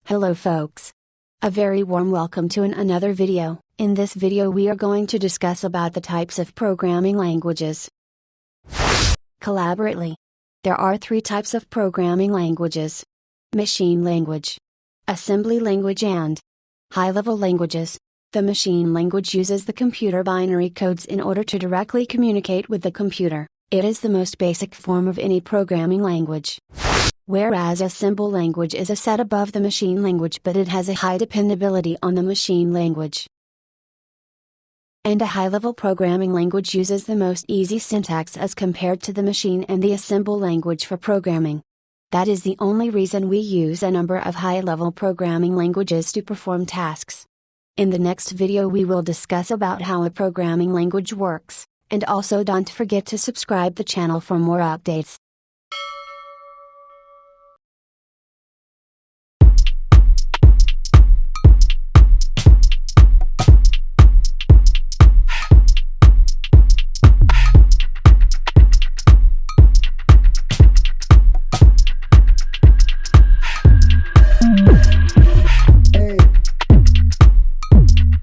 Hello folks. A very warm welcome to another video. In this video we are going to discuss about the types of programming languages. Collaborately. There are three types of programming languages. Machine language, assembly language and high-level languages. The machine language uses the computer binary codes in order to directly communicate with the computer. It is the most basic form of any programming language. Whereas a symbol language is a set above the machine language, but it has a high dependability on the machine language. And a high-level programming language uses the most easy syntax as compared to the machine and the assemble language for programming. That is the only reason we use a number of high-level programming languages to perform tasks. In the next video we will discuss about how a programming language works, and also don't forget to subscribe the channel for more updates.